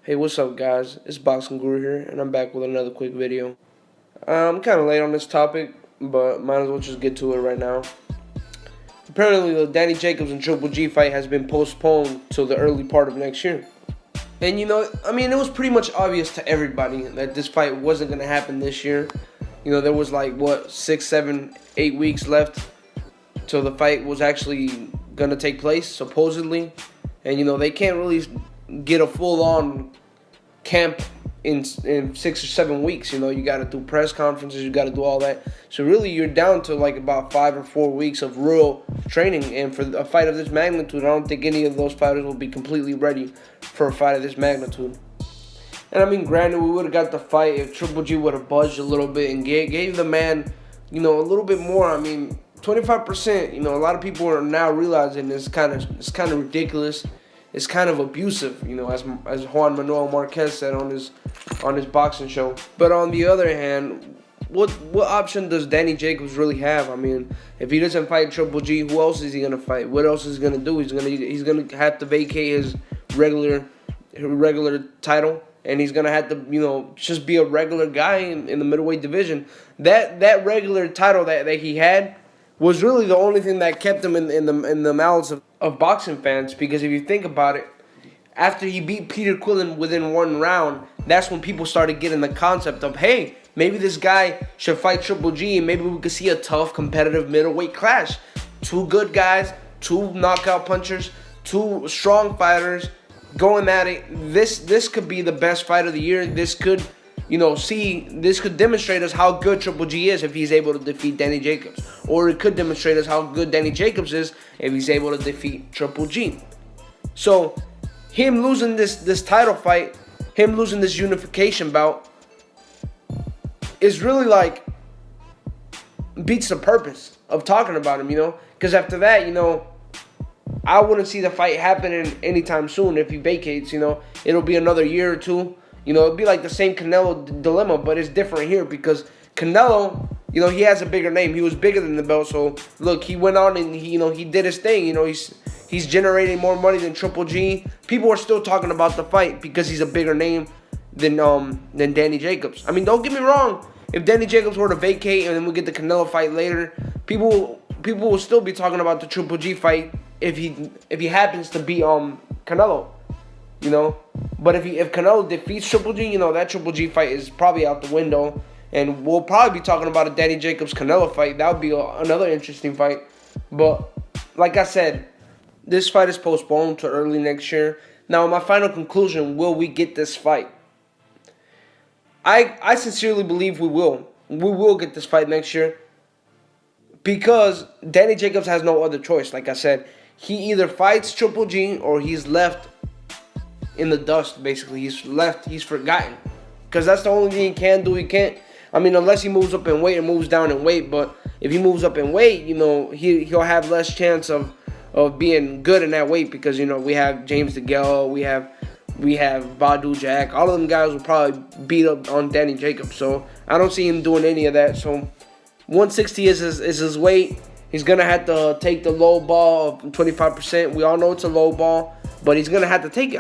Hey, what's up, guys? It's Boxing Guru here, and I'm back with another quick video. I'm kind of late on this topic, but might as well just get to it right now. Apparently, the Danny Jacobs and Triple G fight has been postponed till the early part of next year. And it was pretty much obvious to everybody that this fight wasn't going to happen this year. There was 6, 7, 8 weeks left till the fight was actually going to take place, supposedly. And, they can't really get a full-on camp in 6 or 7 weeks. You got to do press conferences, you got to do all that. So really, you're down to about 5 or 4 weeks of real training. And for a fight of this magnitude, I don't think any of those fighters will be completely ready for a fight of this magnitude. And granted, we would have got the fight if Triple G would have budged a little bit and gave the man, a little bit more. 25%. A lot of people are now realizing it's kind of ridiculous. It's kind of abusive, as Juan Manuel Marquez said on his boxing show. But on the other hand, what option does Danny Jacobs really have? If he doesn't fight Triple G, who else is he gonna fight? What else is he gonna do? He's gonna have to vacate his regular title, and he's gonna have to just be a regular guy in the middleweight division. That regular title that he had was really the only thing that kept him in the mouths of boxing fans. Because if you think about it, after he beat Peter Quillen within one round, that's when people started getting the concept of, hey, maybe this guy should fight Triple G, and maybe we could see a tough, competitive middleweight clash. Two good guys, two knockout punchers, two strong fighters going at it. This could be the best fight of the year. This could this could demonstrate us how good Triple G is if he's able to defeat Danny Jacobs. Or it could demonstrate us how good Danny Jacobs is if he's able to defeat Triple G. So, him losing this title fight, him losing this unification bout, is really beats the purpose of talking about him, Because after that, I wouldn't see the fight happening anytime soon if he vacates, It'll be another year or two. It'd be like the same Canelo dilemma, but it's different here because Canelo, he has a bigger name. He was bigger than the belt. So look, he went on and he did his thing. He's generating more money than Triple G. People are still talking about the fight because he's a bigger name than Danny Jacobs. Don't get me wrong. If Danny Jacobs were to vacate and then we get the Canelo fight later, people will still be talking about the Triple G fight if he happens to beat Canelo. But if Canelo defeats Triple G, that Triple G fight is probably out the window. And we'll probably be talking about a Danny Jacobs-Canelo fight. That would be another interesting fight. But like I said, this fight is postponed to early next year. Now, my final conclusion, will we get this fight? I sincerely believe we will. We will get this fight next year. Because Danny Jacobs has no other choice. Like I said, he either fights Triple G or he's left in the dust, basically. He's forgotten. Because that's the only thing he can do. He can't, unless he moves up in weight or moves down in weight. But if he moves up in weight, he'll have less chance of being good in that weight. Because, we have James DeGale, we have Badu Jack. All of them guys will probably beat up on Danny Jacobs. So I don't see him doing any of that. So 160 is his weight. He's going to have to take the low ball of 25%. We all know it's a low ball, but he's going to have to take it.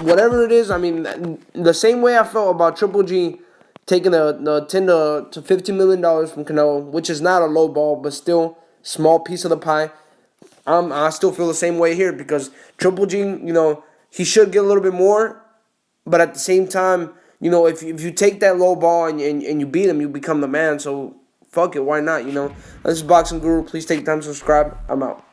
Whatever it is, the same way I felt about Triple G taking the $10 to $15 million from Canelo, which is not a low ball, but still small piece of the pie. I still feel the same way here because Triple G, he should get a little bit more, but at the same time, if you take that low ball and you beat him, you become the man. So fuck it, why not? This is Boxing Guru. Please take time to subscribe. I'm out.